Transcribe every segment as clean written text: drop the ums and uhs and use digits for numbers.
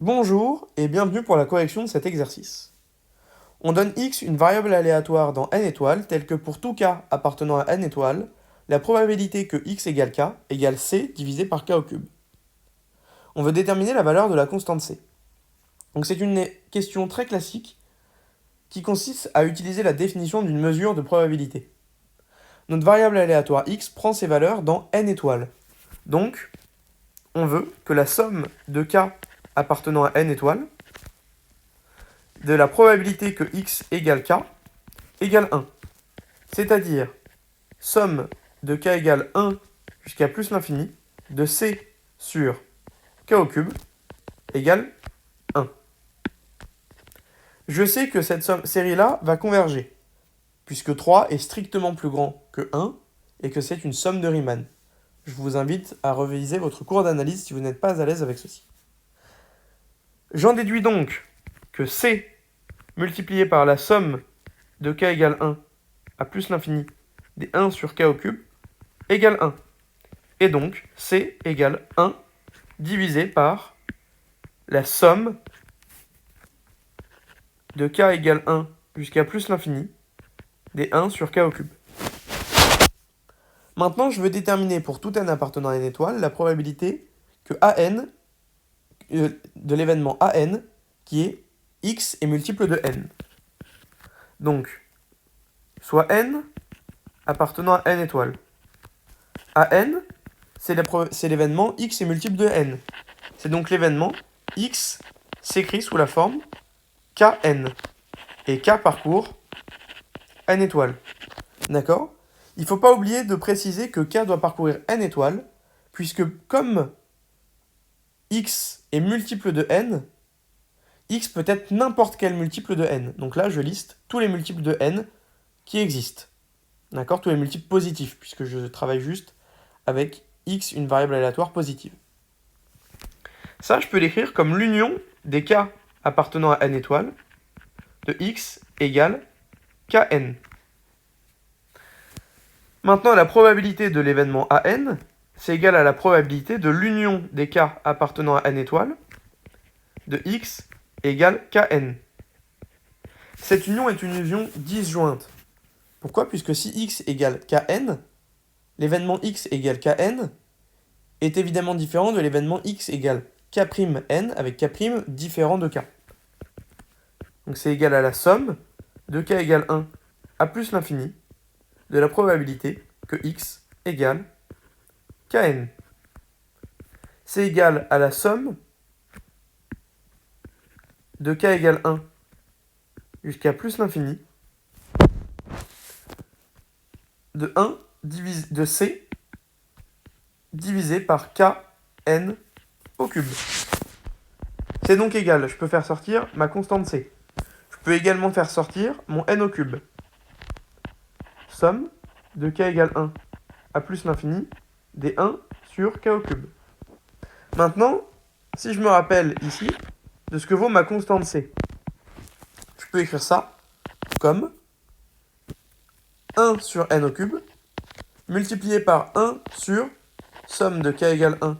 Bonjour et bienvenue pour la correction de cet exercice. On donne x une variable aléatoire dans n étoiles telle que pour tout k appartenant à n étoiles, la probabilité que x égale k égale c divisé par k au cube. On veut déterminer la valeur de la constante c. Donc c'est une question très classique qui consiste à utiliser la définition d'une mesure de probabilité. Notre variable aléatoire x prend ses valeurs dans n étoiles. Donc on veut que la somme de k appartenant à n étoiles de la probabilité que x égale k égale 1. C'est-à-dire somme de k égale 1 jusqu'à plus l'infini de c sur k au cube égale 1. Je sais que cette série-là va converger, puisque 3 est strictement plus grand que 1 et que c'est une somme de Riemann. Je vous invite à réviser votre cours d'analyse si vous n'êtes pas à l'aise avec ceci. J'en déduis donc que c multiplié par la somme de k égale 1 à plus l'infini des 1 sur k au cube égale 1. Et donc, c égale 1 divisé par la somme de k égale 1 jusqu'à plus l'infini des 1 sur k au cube. Maintenant, je veux déterminer pour tout n appartenant à n étoile la probabilité que an, de l'événement an, qui est x est multiple de n. Donc, soit n appartenant à n étoiles. An, c'est l'événement x est multiple de n. C'est donc l'événement x s'écrit sous la forme kn. Et k parcourt n étoiles. D'accord? Il ne faut pas oublier de préciser que k doit parcourir n étoiles, puisque comme x est multiple de n, x peut être n'importe quel multiple de n. Donc là, je liste tous les multiples de n qui existent. D'accord? Tous les multiples positifs, puisque je travaille juste avec x, une variable aléatoire positive. Ça, je peux l'écrire comme l'union des k appartenant à n étoiles de x égale kn. Maintenant, la probabilité de l'événement an, c'est égal à la probabilité de l'union des k appartenant à n étoiles de x égale kn. Cette union est une union disjointe. Pourquoi? Puisque si x égale kn, l'événement x égale kn est évidemment différent de l'événement x égale k'n avec k' différent de k. Donc c'est égal à la somme de k égale 1 à plus l'infini de la probabilité que x égale kn. C'est égal à la somme de k égale 1 jusqu'à plus l'infini de 1 de c divisé par kn au cube. C'est donc égal, je peux faire sortir ma constante c. Je peux également faire sortir mon n au cube. Somme de k égale 1 à plus l'infini des 1 sur k au cube. Maintenant, si je me rappelle ici de ce que vaut ma constante c, je peux écrire ça comme 1 sur n au cube multiplié par 1 sur somme de k égale 1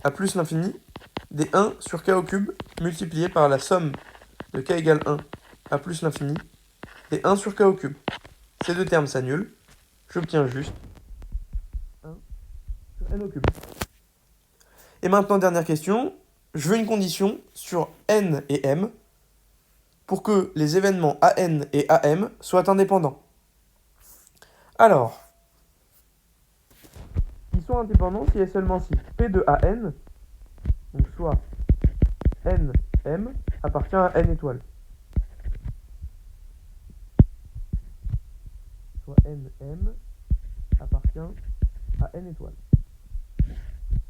à plus l'infini des 1 sur k au cube multiplié par la somme de k égale 1 à plus l'infini des 1 sur k au cube. Ces deux termes s'annulent. J'obtiens juste 1 sur n au cube. Et maintenant, dernière question. Je veux une condition sur n et m pour que les événements an et am soient indépendants. Alors, ils sont indépendants si et seulement si P de an, donc soit n, m, appartient à n étoiles. Soit n, m, appartient à n étoiles.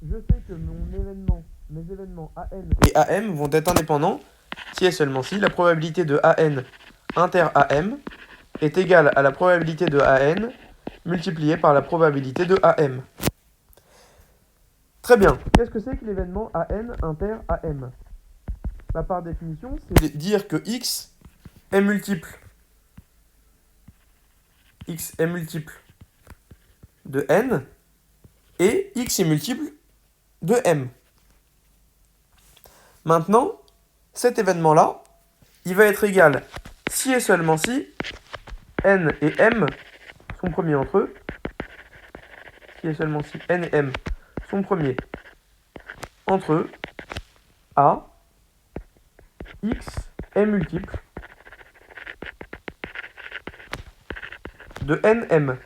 Je sais que mes événements an et am vont être indépendants si et seulement si la probabilité de an inter am est égale à la probabilité de an multipliée par la probabilité de am. Très bien. Qu'est-ce que c'est que l'événement an inter am? Bah, par définition, c'est de dire que x est multiple de n et x est multiple de m. Maintenant, cet événement-là, il va être égal si et seulement si n et m sont premiers entre eux, si et seulement si n et m sont premiers entre eux, a, x est multiple de nm.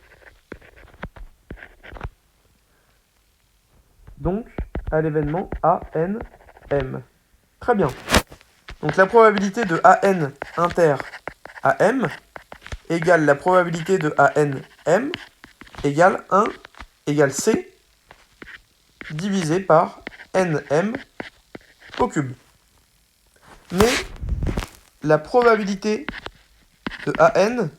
Donc, à l'événement ANM. Très bien. Donc la probabilité de AN inter AM égale la probabilité de ANM égale 1 égale C divisé par NM au cube. Mais la probabilité de AN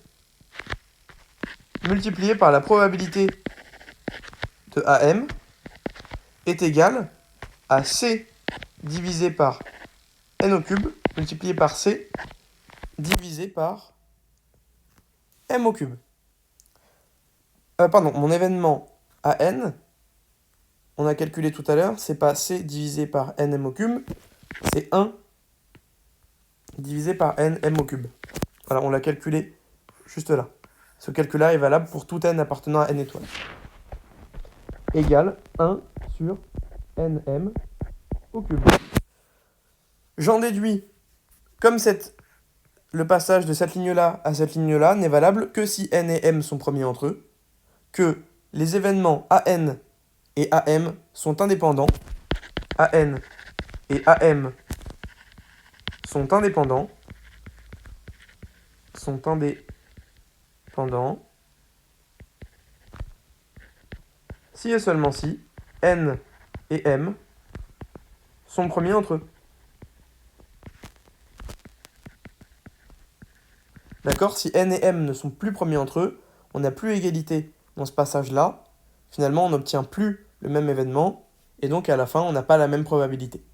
multipliée par la probabilité de AM est égale à C divisé par N au cube multiplié par C divisé par M au cube. Pardon, mon événement AN, on a calculé tout à l'heure, c'est pas C divisé par NM au cube, c'est 1 divisé par NM au cube. Voilà, on l'a calculé juste là. Ce calcul-là est valable pour tout n appartenant à n étoiles. Égale 1 sur nm au cube. J'en déduis, comme le passage de cette ligne-là à cette ligne-là n'est valable que si n et m sont premiers entre eux, que les événements AN et AM sont indépendants, AN et AM sont indépendants, si et seulement si N et M sont premiers entre eux. D'accord? Si N et M ne sont plus premiers entre eux, on n'a plus égalité dans ce passage-là. Finalement, on n'obtient plus le même événement, et donc à la fin, on n'a pas la même probabilité.